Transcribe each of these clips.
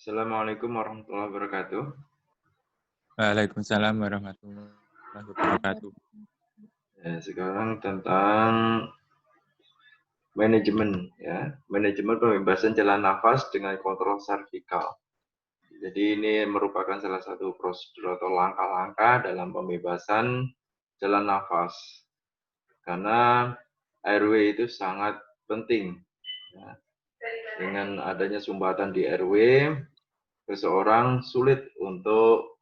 Assalamualaikum warahmatullahi wabarakatuh. Waalaikumsalam warahmatullahi wabarakatuh. Ya, sekarang tentang manajemen, ya, manajemen pembebasan jalan nafas dengan kontrol servikal. Jadi ini merupakan salah satu prosedur atau langkah-langkah dalam pembebasan jalan nafas, karena airway itu sangat penting. Ya. Dengan adanya sumbatan di airway, seseorang sulit untuk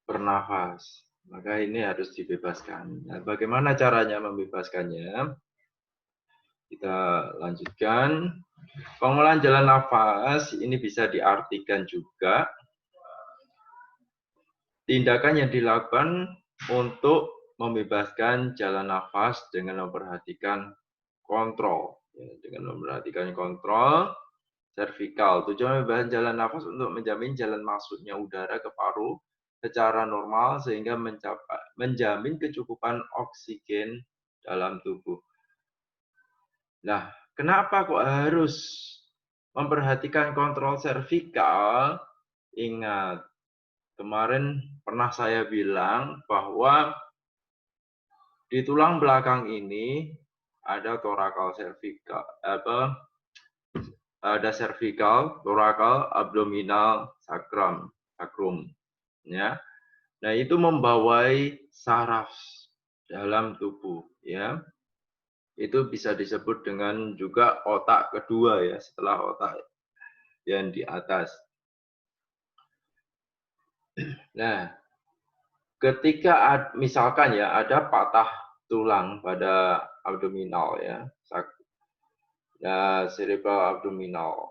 bernafas. Maka ini harus dibebaskan. Nah, bagaimana caranya membebaskannya? Kita lanjutkan. Pengolahan jalan nafas ini bisa diartikan juga tindakan yang dilakukan untuk membebaskan jalan nafas dengan memperhatikan kontrol. Dengan memperhatikan kontrol servikal. Tujuan membebaskan jalan nafas untuk menjamin jalan masuknya udara ke paru secara normal sehingga menjamin kecukupan oksigen dalam tubuh. Nah, kenapa kok harus memperhatikan kontrol servikal? Ingat, kemarin pernah saya bilang bahwa di tulang belakang ini ada thoracal cervical, ada cervical, thoracal, abdominal, sacrum, ya. Nah, itu membawai saraf dalam tubuh, ya. Itu bisa disebut dengan juga otak kedua, ya, setelah otak yang di atas. Nah, ketika misalkan ya ada patah tulang pada abdominal, ya, cerebral abdominal.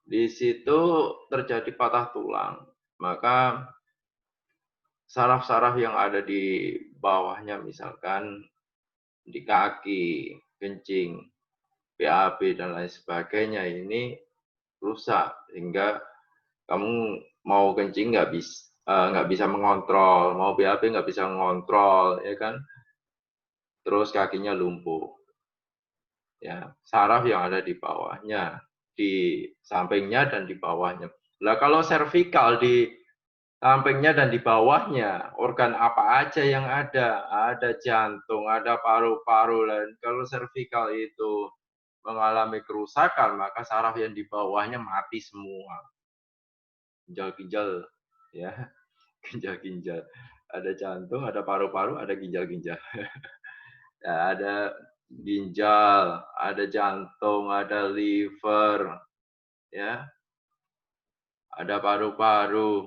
Di situ terjadi patah tulang, maka saraf-saraf yang ada di bawahnya, misalkan di kaki, kencing, BAB dan lain sebagainya, ini rusak sehingga kamu mau kencing nggak bisa mengontrol, mau BAB nggak bisa mengontrol, ya kan? Terus kakinya lumpuh. Ya, saraf yang ada di bawahnya, di sampingnya dan di bawahnya. Lah kalau servikal di sampingnya dan di bawahnya, organ apa aja yang ada? Ada jantung, ada paru-paru. Dan kalau servikal itu mengalami kerusakan, maka saraf yang di bawahnya mati semua. Ginjal-ginjal, ya, ginjal-ginjal. Ada jantung, ada paru-paru, ada ginjal-ginjal. Ya, ada ginjal, ada jantung, ada liver, ya, ada paru-paru,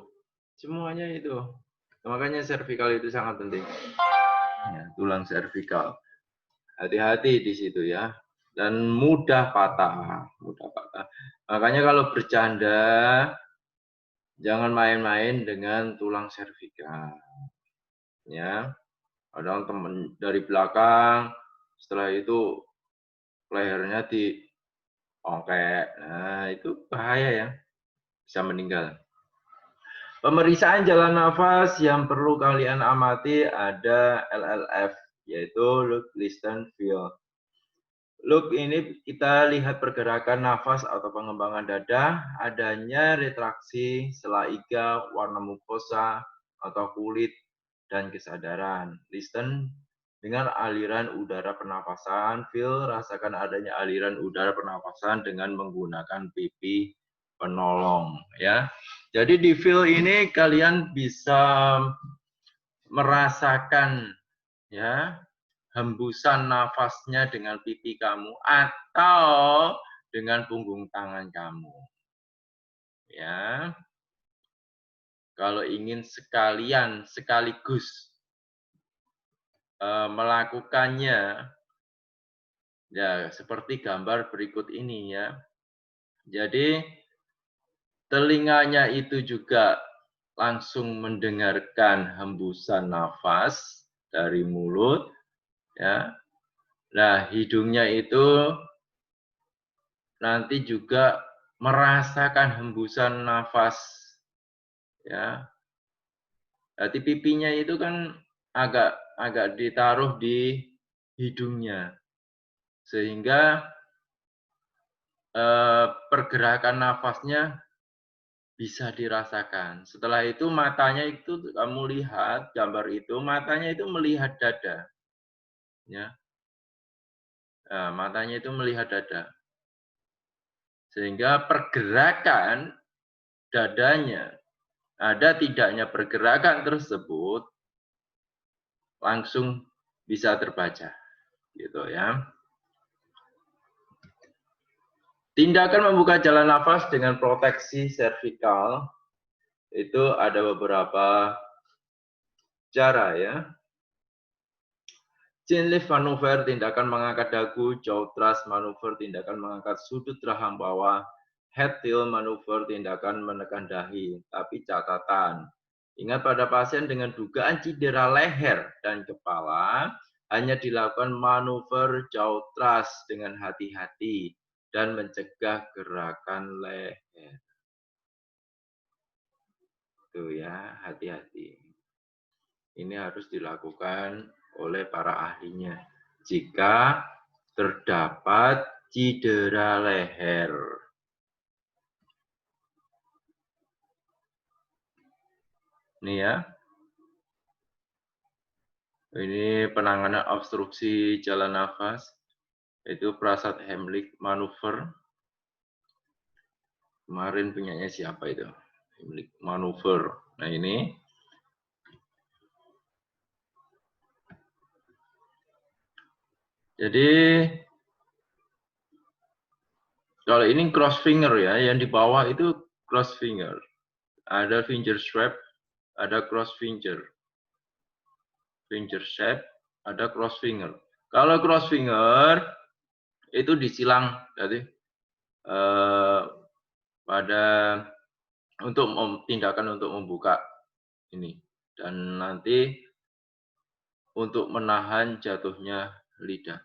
semuanya itu. Makanya servikal itu sangat penting. Ya, tulang servikal. Hati-hati di situ ya. Dan mudah patah, mudah patah. Makanya kalau bercanda jangan main-main dengan tulang servikal. Ya. Kadang teman dari belakang, setelah itu lehernya diongkek. Nah, itu bahaya ya. Bisa meninggal. Pemeriksaan jalan nafas yang perlu kalian amati ada LLF, yaitu Look, Listen, Feel. Look ini kita lihat pergerakan nafas atau pengembangan dada, adanya retraksi sela iga, warna mukosa atau kulit, dan kesadaran. Listen dengan aliran udara pernapasan. Feel, rasakan adanya aliran udara pernapasan dengan menggunakan pipi penolong, ya. Jadi di feel ini kalian bisa merasakan, ya, hembusan nafasnya dengan pipi kamu atau dengan punggung tangan kamu. Ya. Kalau ingin sekaligus melakukannya, ya seperti gambar berikut ini ya. Jadi telinganya itu juga langsung mendengarkan hembusan nafas dari mulut, ya. Nah, hidungnya itu nanti juga merasakan hembusan nafas, ya. Jadi pipinya itu kan agak ditaruh di hidungnya, sehingga pergerakan nafasnya bisa dirasakan. Setelah itu matanya itu kamu lihat gambar itu, matanya itu melihat dada. Ya. Nah, matanya itu melihat dada. Sehingga pergerakan dadanya, ada tidaknya pergerakan tersebut langsung bisa terbaca. Gitu ya. Tindakan membuka jalan nafas dengan proteksi servikal itu ada beberapa cara ya. Chin lift manuver, tindakan mengangkat dagu. Jaw thrust manuver, tindakan mengangkat sudut rahang bawah. Head tilt manuver, tindakan menekan dahi. Tapi catatan, ingat pada pasien dengan dugaan cedera leher dan kepala, hanya dilakukan manuver jaw thrust dengan hati-hati dan mencegah gerakan leher. Tuh ya, hati-hati. Ini harus dilakukan oleh para ahlinya jika terdapat cedera leher. Ini ya. Ini penanganan obstruksi jalan nafas. Itu Prasad Heimlich manuver. Kemarin punyanya siapa itu? Heimlich manuver. Nah ini. Jadi kalau ini cross finger ya, yang di bawah itu cross finger. Ada finger strap, ada cross finger. Finger shape, ada cross finger. Kalau cross finger itu disilang, jadi pada untuk tindakan untuk membuka ini dan nanti untuk menahan jatuhnya lidah.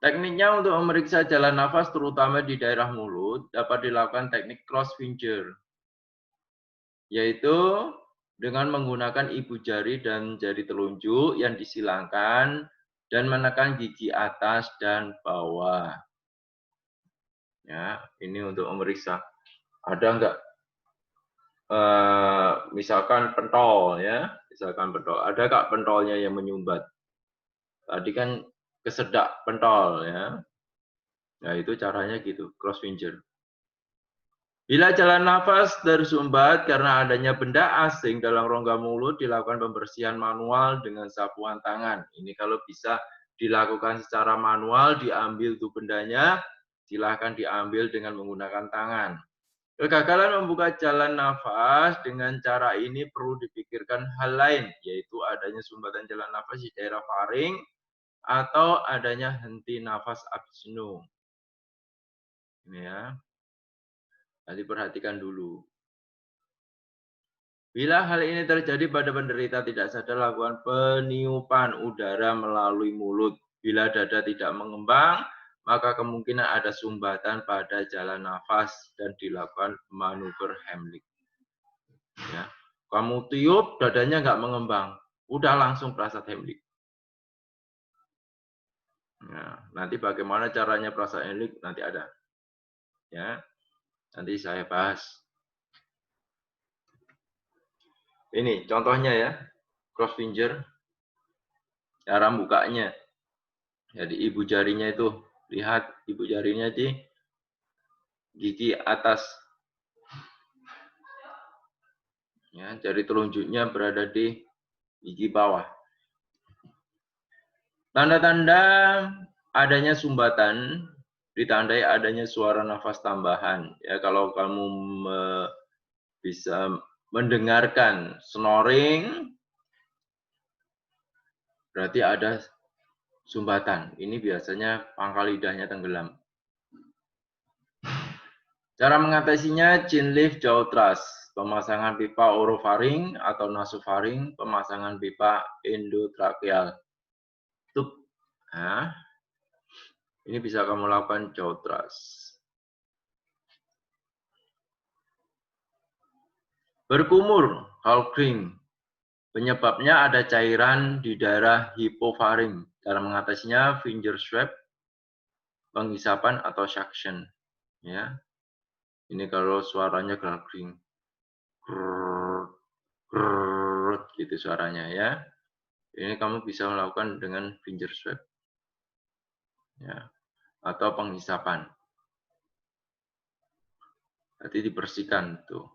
Tekniknya untuk memeriksa jalan nafas terutama di daerah mulut dapat dilakukan teknik cross finger, yaitu dengan menggunakan ibu jari dan jari telunjuk yang disilangkan dan menekan gigi atas dan bawah. Ya, ini untuk memeriksa. Ada enggak misalkan pentol ya, misalkan pentol. Ada enggak pentolnya yang menyumbat? Tadi kan kesedak pentol ya. Nah, itu caranya gitu, cross finger. Bila jalan nafas tersumbat karena adanya benda asing dalam rongga mulut, dilakukan pembersihan manual dengan sapuan tangan. Ini kalau bisa dilakukan secara manual, diambil tuh bendanya, silahkan diambil dengan menggunakan tangan. Kegagalan membuka jalan nafas dengan cara ini perlu dipikirkan hal lain, yaitu adanya sumbatan jalan nafas di daerah faring atau adanya henti nafas apsnu. Ini ya. Nanti perhatikan dulu. Bila hal ini terjadi pada penderita tidak sadar, lakukan peniupan udara melalui mulut. Bila dada tidak mengembang, maka kemungkinan ada sumbatan pada jalan nafas dan dilakukan manuver Heimlich. Ya. Kamu tiup, dadanya nggak mengembang, udah langsung Prasad Heimlich. Nah, nanti bagaimana caranya Prasad Heimlich nanti ada. Ya. Nanti saya bahas. Ini contohnya ya, cross finger, cara bukanya. Jadi ibu jarinya itu, lihat ibu jarinya di gigi atas. Ya, jari telunjuknya berada di gigi bawah. Tanda-tanda adanya sumbatan ditandai adanya suara nafas tambahan. Ya, kalau kamu bisa mendengarkan snoring, berarti ada sumbatan. Ini biasanya pangkal lidahnya tenggelam. Cara mengatasinya, chin lift, jaw thrust, pemasangan pipa orofaring atau nasofaring, pemasangan pipa endotrakeal. Nah, ini bisa kamu lakukan jaw thrust. Berkumur, hulking. Penyebabnya ada cairan di daerah hipofaring. Cara mengatasinya finger swab, penghisapan atau suction. Ya, ini kalau suaranya gargling, gitu suaranya ya. Ini kamu bisa melakukan dengan finger swab, ya, atau penghisapan. Nanti dibersihkan tuh.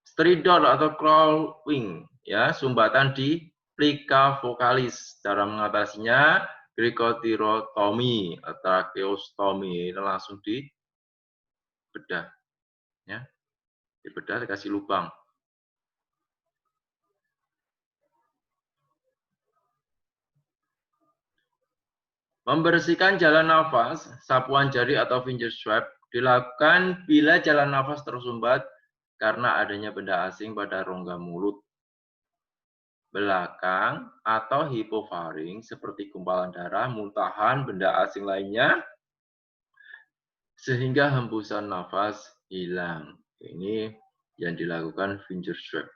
Stridor atau clawing, ya, sumbatan di plica vocalis. Cara mengatasinya cricotirotomy atau tracheostomy, ini langsung dibedah, ya, dibedah dikasih lubang. Membersihkan jalan nafas, sapuan jari atau finger swab dilakukan bila jalan nafas tersumbat karena adanya benda asing pada rongga mulut belakang atau hipofaring seperti gumpalan darah, muntahan, benda asing lainnya, sehingga hembusan nafas hilang. Ini yang dilakukan finger swab.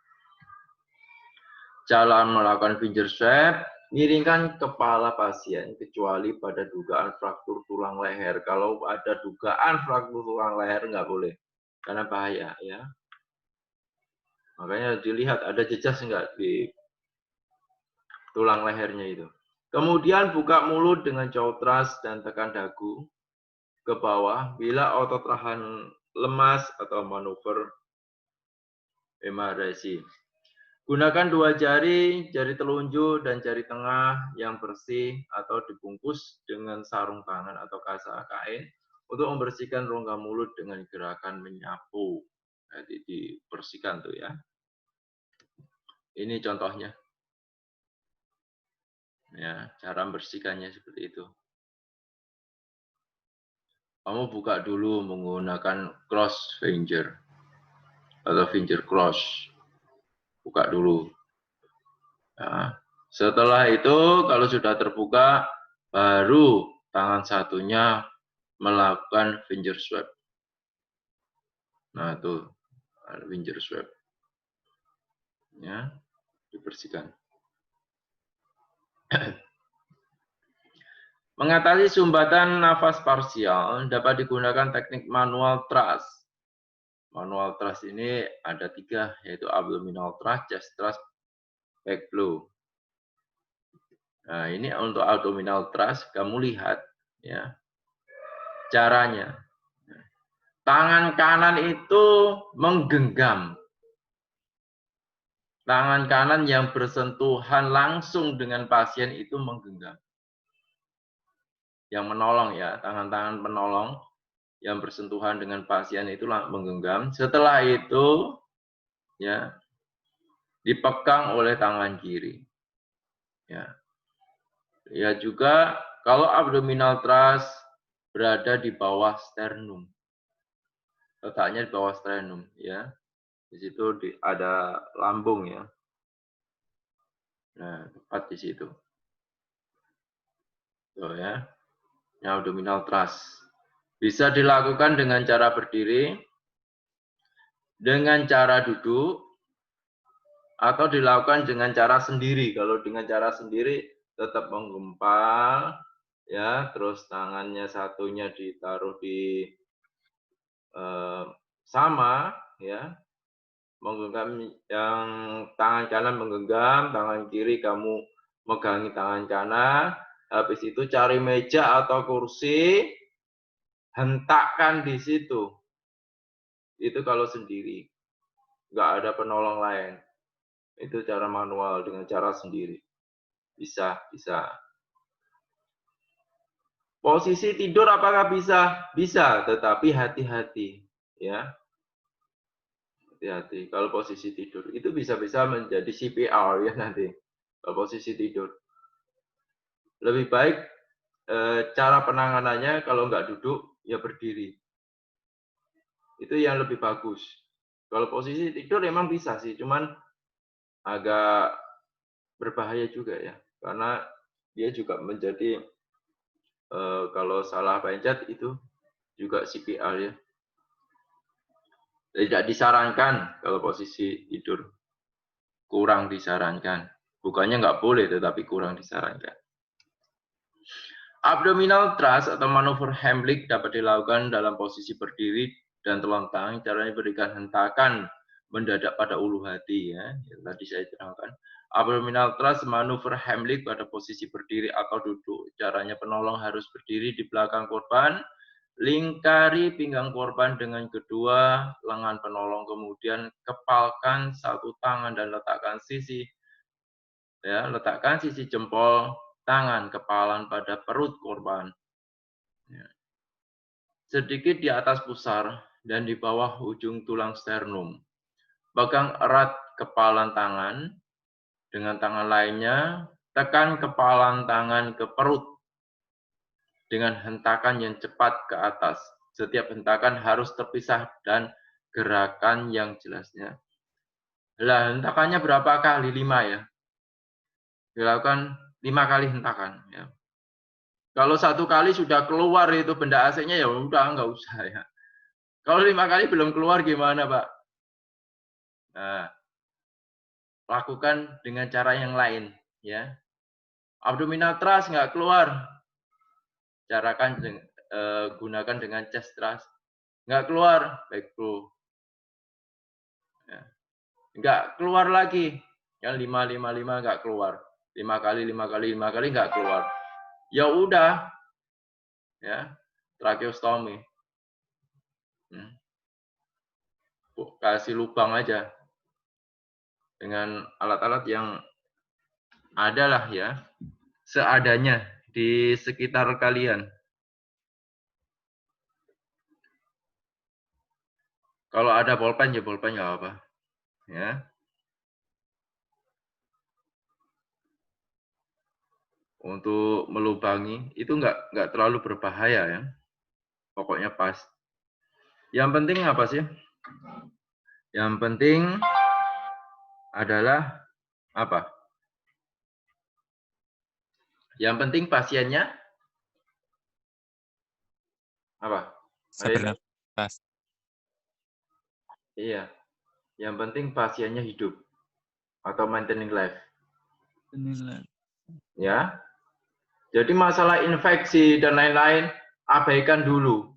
Cara melakukan finger swab, miringkan kepala pasien kecuali pada dugaan fraktur tulang leher. Kalau ada dugaan fraktur tulang leher nggak boleh, karena bahaya ya. Makanya dilihat ada jejak nggak di tulang lehernya itu. Kemudian buka mulut dengan cautras dan tekan dagu ke bawah bila otot rahang lemas atau manuver emergency. Gunakan dua jari, jari telunjuk dan jari tengah yang bersih atau dibungkus dengan sarung tangan atau kasa kain untuk membersihkan rongga mulut dengan gerakan menyapu. Jadi dibersihkan tuh ya. Ini contohnya. Ya, cara membersihkannya seperti itu. Kamu buka dulu menggunakan cross finger atau finger cross. Buka dulu. Nah, setelah itu kalau sudah terbuka, baru tangan satunya melakukan finger swab. Nah, itu finger swab. Ya, dibersihkan. Mengatasi sumbatan nafas parsial dapat digunakan teknik manual thrust. Manual thrust ini ada 3, yaitu abdominal thrust, chest thrust, back blow. Nah, ini untuk abdominal thrust, kamu lihat ya caranya. Tangan kanan itu menggenggam. Tangan kanan yang bersentuhan langsung dengan pasien itu menggenggam. Yang menolong ya, tangan-tangan penolong yang bersentuhan dengan pasien itu menggenggam. Setelah itu ya dipegang oleh tangan kiri. Ya. Ya juga kalau abdominal thrust berada di bawah sternum. Letaknya di bawah sternum ya. Di situ ada lambung ya. Nah, tepat di situ. Tuh ya. Ini abdominal thrust. Bisa dilakukan dengan cara berdiri, dengan cara duduk, atau dilakukan dengan cara sendiri. Kalau dengan cara sendiri tetap menggempal ya, terus tangannya satunya ditaruh di sama ya, menggenggam, yang tangan kanan menggenggam, tangan kiri kamu megangi tangan kanan. Habis itu cari meja atau kursi, hentakkan di situ. Itu kalau sendiri, nggak ada penolong lain. Itu cara manual dengan cara sendiri. Bisa. Posisi tidur apakah bisa? Bisa, tetapi hati-hati ya. Hati-hati. Kalau posisi tidur itu bisa menjadi CPR ya nanti. Kalau posisi tidur. Lebih baik cara penanganannya kalau nggak duduk ya berdiri. Itu yang lebih bagus. Kalau posisi tidur memang bisa sih, cuman agak berbahaya juga ya. Karena dia juga menjadi kalau salah pencet itu juga CPR ya. Tidak disarankan kalau posisi tidur. Kurang disarankan. Bukannya nggak boleh, tetapi kurang disarankan. Abdominal thrust atau manuver Heimlich dapat dilakukan dalam posisi berdiri dan telentang. Caranya berikan hentakan mendadak pada ulu hati, ya, yang tadi saya terangkan. Abdominal thrust manuver Heimlich pada posisi berdiri atau duduk. Caranya penolong harus berdiri di belakang korban, lingkari pinggang korban dengan kedua lengan penolong, kemudian kepalkan satu tangan dan letakkan sisi jempol tangan kepalan pada perut korban. Ya. Sedikit di atas pusar dan di bawah ujung tulang sternum. Pegang erat kepalan tangan, dengan tangan lainnya tekan kepalan tangan ke perut dengan hentakan yang cepat ke atas. Setiap hentakan harus terpisah dan gerakan yang jelasnya. Lah, hentakannya berapa kali? 5 ya. Dilakukan 5 kali hentakan. Ya. Kalau 1 kali sudah keluar itu benda asingnya, ya udah nggak usah ya. Kalau 5 kali belum keluar gimana, Pak? Nah, lakukan dengan cara yang lain, ya. Abdominal thrust nggak keluar, gunakan dengan chest thrust. Nggak keluar, back through. Ya. Nggak keluar lagi, yang 5 nggak keluar. 5 kali nggak keluar. Ya udah, ya, tracheostomy. Kasih lubang aja dengan alat-alat yang ada lah ya, seadanya di sekitar kalian. Kalau ada bolpen ya bolpen nggak apa, ya. Untuk melubangi itu nggak terlalu berbahaya ya, pokoknya pas. Yang penting apa sih? Yang penting adalah apa? Yang penting pasiennya apa? Bernafas. Iya. Yang penting pasiennya hidup atau maintaining life. Ya. Jadi masalah infeksi dan lain-lain abaikan dulu.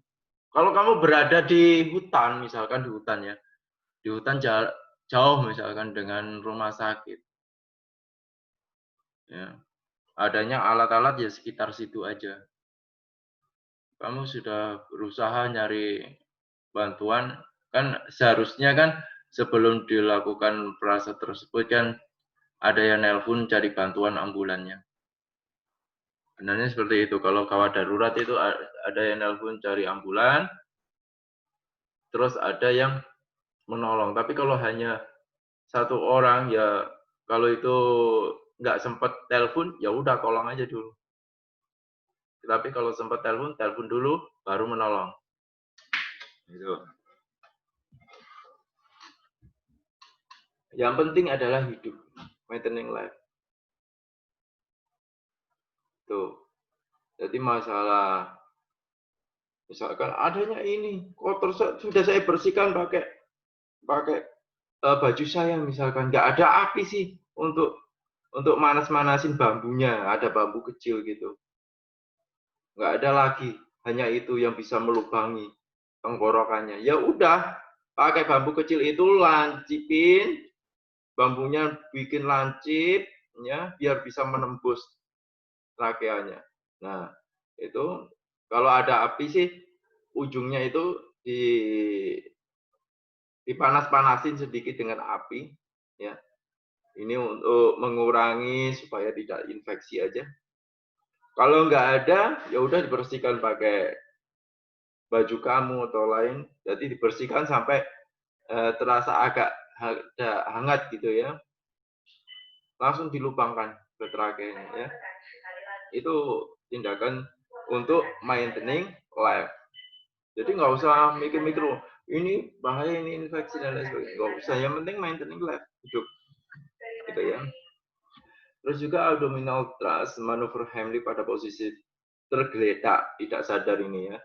Kalau kamu berada di hutan, misalkan di hutan ya, di hutan jauh misalkan dengan rumah sakit, ya, adanya alat-alat ya sekitar situ aja. Kamu sudah berusaha nyari bantuan, kan seharusnya kan sebelum dilakukan proses tersebut kan ada yang nelpon cari bantuan ambulannya. Benarnya seperti itu. Kalau gawat darurat itu ada yang nelpon cari ambulan, terus ada yang menolong. Tapi kalau hanya satu orang ya, kalau itu nggak sempat telepon, ya udah tolong aja dulu. Tapi kalau sempat telepon dulu, baru menolong. Gitu. Yang penting adalah hidup, maintaining life. Tuh. Jadi masalah misalkan adanya ini kotor, sudah saya bersihkan pakai baju saya misalkan, nggak ada api sih untuk manas-manasin bambunya, ada bambu kecil gitu, nggak ada lagi, hanya itu yang bisa melubangi tenggorokannya. Ya udah, pakai bambu kecil itu lancipin bambunya, bikin lancip ya, biar bisa menembus trakeanya. Nah, itu kalau ada api sih ujungnya itu dipanas-panasin sedikit dengan api ya. Ini untuk mengurangi supaya tidak infeksi aja. Kalau nggak ada, ya udah dibersihkan pakai baju kamu atau lain. Jadi dibersihkan sampai terasa agak hangat gitu ya. Langsung dilubangkan ke trakenya ya. Itu tindakan untuk maintaining life. Jadi nggak usah mikir-mikir, ini bahaya, ini infeksi dan lain sebagainya. Nggak usah, yang penting maintaining life, hidup. Gitu ya. Terus juga abdominal thrust, manuver Heimlich pada posisi tergeletak, tidak sadar ini ya.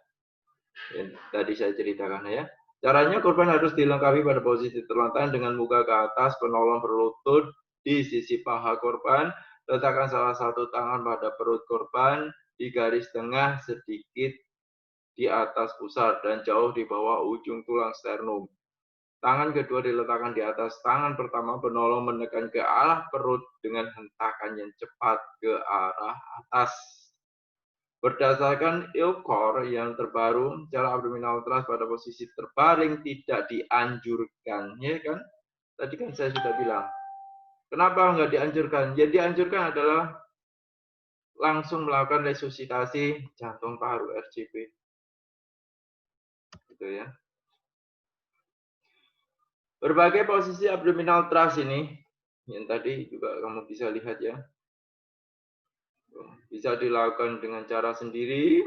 Yang tadi saya ceritakan ya. Caranya korban harus dilengkapi pada posisi terlentang dengan muka ke atas, penolong berlutut di sisi paha korban. Letakkan salah satu tangan pada perut korban di garis tengah sedikit di atas pusar dan jauh di bawah ujung tulang sternum. Tangan kedua diletakkan di atas tangan pertama, menolong menekan ke arah perut dengan hentakan yang cepat ke arah atas. Berdasarkan Ilkor yang terbaru, cara abdominal thrust pada posisi terbaring tidak dianjurkan, ya kan? Tadi kan saya sudah bilang. Kenapa nggak dianjurkan? Yang dianjurkan adalah langsung melakukan resusitasi jantung paru RJP. Gitu ya. Berbagai posisi abdominal thrust ini, yang tadi juga kamu bisa lihat ya, bisa dilakukan dengan cara sendiri,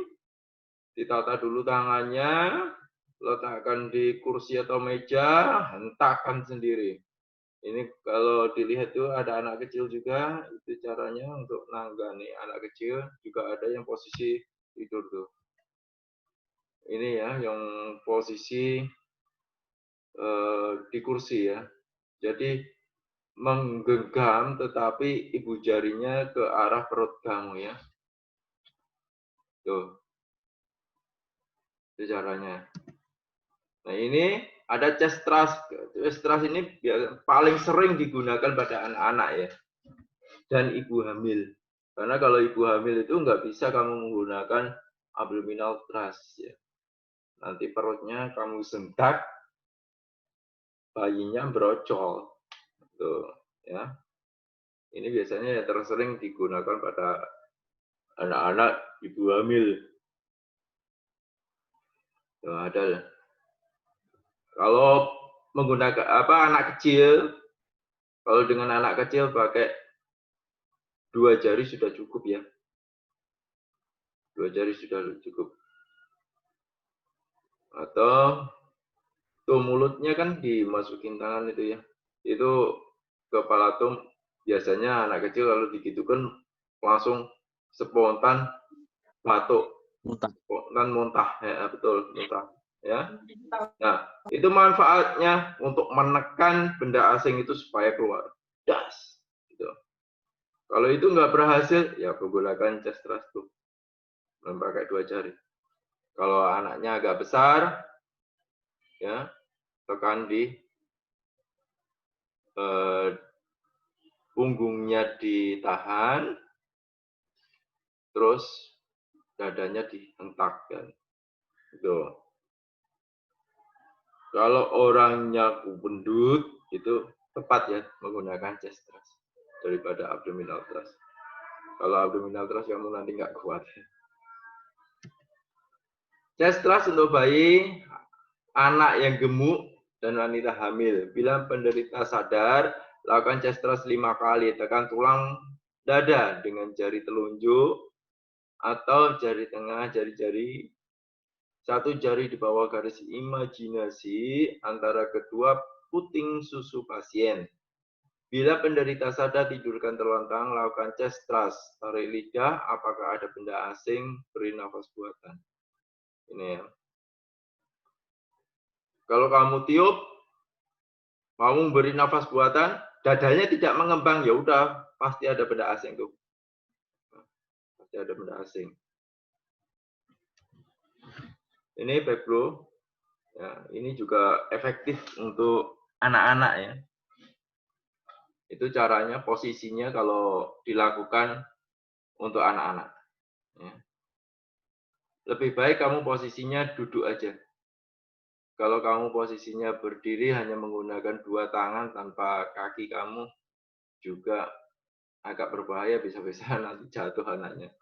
ditata dulu tangannya, letakkan di kursi atau meja, hentakkan sendiri. Ini kalau dilihat tuh ada anak kecil juga, itu caranya untuk nanggani anak kecil, juga ada yang posisi tidur tuh. Ini ya, yang posisi di kursi ya. Jadi menggenggam tetapi ibu jarinya ke arah perut kamu ya. Tuh. Itu caranya. Nah, ini ada chest thrust. Chest thrust ini paling sering digunakan pada anak-anak ya. Dan ibu hamil. Karena kalau ibu hamil itu nggak bisa kamu menggunakan abdominal thrust ya. Nanti perutnya kamu sentak, bayinya brocol. Tuh, ya. Ini biasanya yang tersering digunakan pada anak-anak ibu hamil. Tuh, ada. Kalau menggunakan anak kecil, kalau dengan anak kecil pakai 2 jari sudah cukup ya. 2 jari sudah cukup. Atau tuh mulutnya kan dimasukin tangan itu ya. Itu kepala tuh biasanya anak kecil kalau digitukan langsung spontan batuk, spontan muntah ya, betul muntah ya. Nah, itu manfaatnya untuk menekan benda asing itu supaya keluar. Das. Gitu. Kalau itu nggak berhasil, ya menggunakan chest thrust tuh. Memakai 2 jari. Kalau anaknya agak besar, ya tekan di punggungnya ditahan, terus dadanya dihentakkan. Gitu. Kalau orangnya gendut, itu tepat ya menggunakan chest thrust daripada abdominal thrust. Kalau abdominal thrust kamu nanti nggak kuat. Chest thrust untuk bayi, anak yang gemuk, dan wanita hamil. Bila penderita sadar, lakukan chest thrust 5 kali. Tekan tulang dada dengan jari telunjuk atau jari tengah, jari-jari. 1 jari di bawah garis imajinasi antara kedua puting susu pasien. Bila penderita sadar, tidurkan terlentang, lakukan chest thrust. Tarik lidah, apakah ada benda asing, beri nafas buatan. Ini ya. Kalau kamu tiup, mau beri nafas buatan, dadanya tidak mengembang, ya udah pasti ada benda asing tuh. Pasti ada benda asing. Ini back blow. Ya, ini juga efektif untuk anak-anak ya. Itu caranya, posisinya kalau dilakukan untuk anak-anak. Ya. Lebih baik kamu posisinya duduk aja. Kalau kamu posisinya berdiri hanya menggunakan 2 tangan tanpa kaki kamu, juga agak berbahaya, bisa-bisa nanti jatuh anaknya.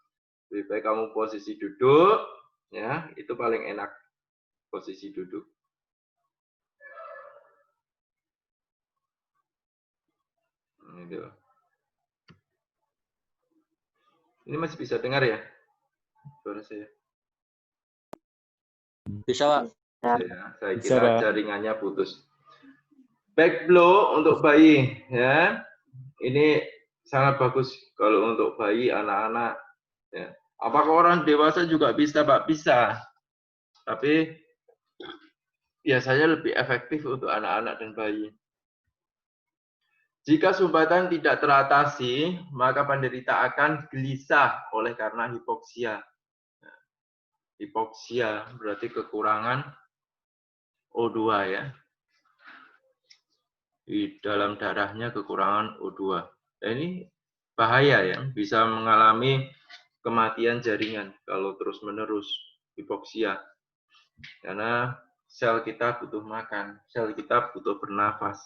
Lebih baik kamu posisi duduk, ya itu paling enak posisi duduk. Ini masih bisa dengar ya? Suara saya. Bisa, Pak. Ya, saya kira jaringannya putus. Back blow untuk bayi, ya. Ini sangat bagus kalau untuk bayi, anak-anak. Ya. Apakah orang dewasa juga bisa, Pak? Bisa. Tapi biasanya lebih efektif untuk anak-anak dan bayi. Jika sumbatan tidak teratasi, maka penderita akan gelisah oleh karena hipoksia. Hipoksia berarti kekurangan O2 ya. Di dalam darahnya kekurangan O2. Nah, ini bahaya ya, bisa mengalami kematian jaringan kalau terus-menerus hipoksia. Karena sel kita butuh makan, sel kita butuh bernafas.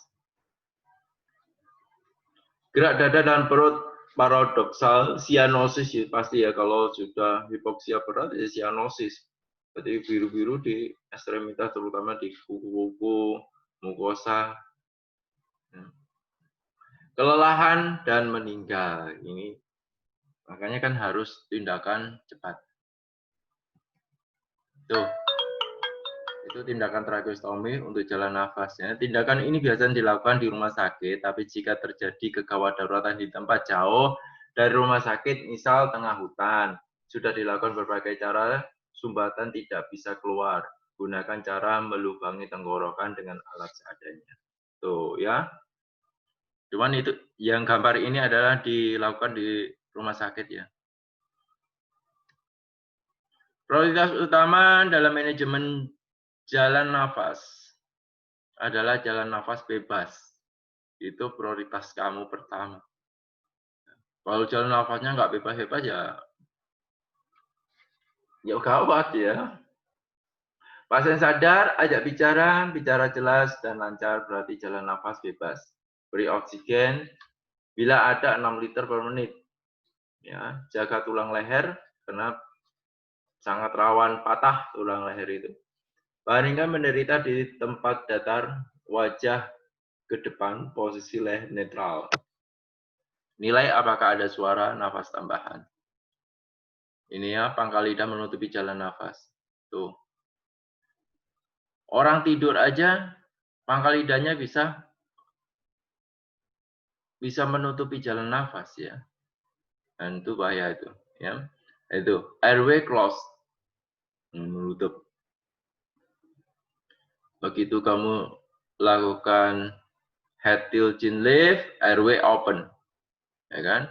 Gerak dada dan perut paradoksal, sianosis ya, pasti ya kalau sudah hipoksia berat ya sianosis. Jadi biru-biru di ekstremitas terutama di kuku-kuku, mukosa. Kelelahan dan meninggal. Ini makanya kan harus tindakan cepat. Tuh. Itu tindakan tracheostomi untuk jalan nafasnya. Tindakan ini biasanya dilakukan di rumah sakit, tapi jika terjadi kegawat daruratan di tempat jauh dari rumah sakit, misal tengah hutan, sudah dilakukan berbagai cara, sumbatan tidak bisa keluar. Gunakan cara melubangi tenggorokan dengan alat seadanya. Tuh ya. Cuman itu yang gambar ini adalah dilakukan di rumah sakit ya. Prioritas utama dalam manajemen jalan nafas adalah jalan nafas bebas. Itu prioritas kamu pertama. Kalau jalan nafasnya nggak bebas-bebas ya gawat ya. Pasien sadar, ajak bicara, bicara jelas dan lancar berarti jalan nafas bebas. Beri oksigen bila ada 6 liter per menit. Ya, jaga tulang leher karena sangat rawan patah tulang leher itu. Baringkan menderita di tempat datar, wajah ke depan, posisi leher netral. Nilai apakah ada suara nafas tambahan. Ini ya, pangkal lidah menutupi jalan nafas. Tuh. Orang tidur aja, pangkal lidahnya bisa menutupi jalan nafas ya. Dan itu bahaya itu. Ya. Itu, airway close. Menutup. Begitu kamu lakukan head tilt chin lift, airway open. Ya kan?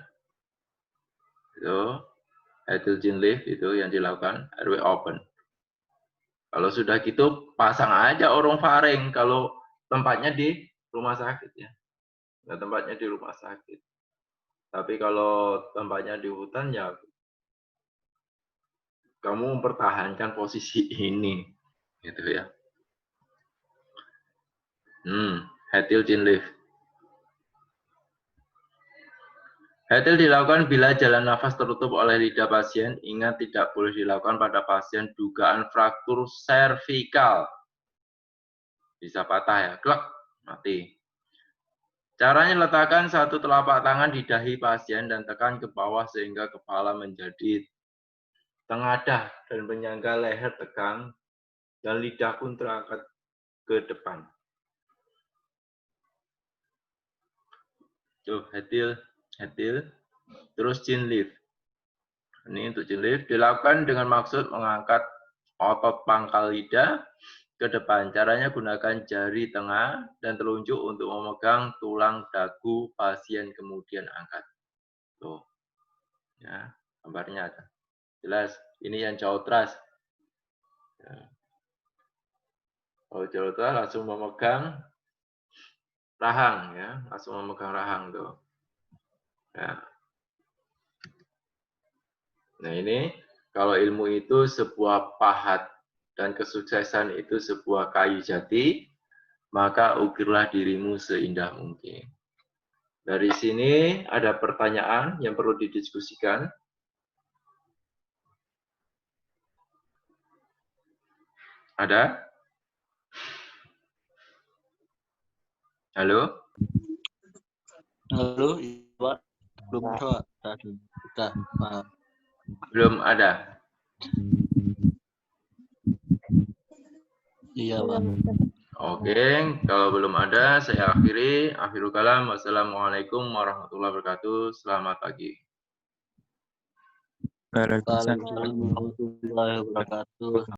Itu head tilt chin lift itu yang dilakukan airway open. Kalau sudah gitu pasang aja orofaring kalau tempatnya di rumah sakit ya. Nah, tempatnya di rumah sakit. Tapi kalau tempatnya di hutan ya kamu mempertahankan posisi ini gitu ya. Head tilt chin lift. Head tilt dilakukan bila jalan nafas tertutup oleh lidah pasien. Ingat tidak boleh dilakukan pada pasien dugaan fraktur servikal. Bisa patah ya, klek, mati. Caranya letakkan satu telapak tangan di dahi pasien dan tekan ke bawah sehingga kepala menjadi tengadah dan penyangga leher tegang dan lidah pun terangkat ke depan. Tuh, head tilt, terus chin lift. Ini untuk chin lift dilakukan dengan maksud mengangkat otot pangkal lidah ke depan. Caranya gunakan jari tengah dan telunjuk untuk memegang tulang dagu pasien kemudian angkat. Tuh. Ya, gambarnya ada. Jelas, ini yang jauh teras. Ya. Kalau jauh teras langsung memegang rahang ya, langsung memegang rahang tuh. Ya. Nah, ini kalau ilmu itu sebuah pahat dan kesuksesan itu sebuah kayu jati, maka ukirlah dirimu seindah mungkin. Dari sini ada pertanyaan yang perlu didiskusikan. Ada? Halo? Halo, Pak. Belum ada, Pak. Belum ada. Iya, Pak. Oke, kalau belum ada, saya akhiri. Akhirul kalam. Wassalamualaikum warahmatullahi wabarakatuh. Selamat pagi. Waalaikumsalam. Waalaikumsalam warahmatullahi wabarakatuh.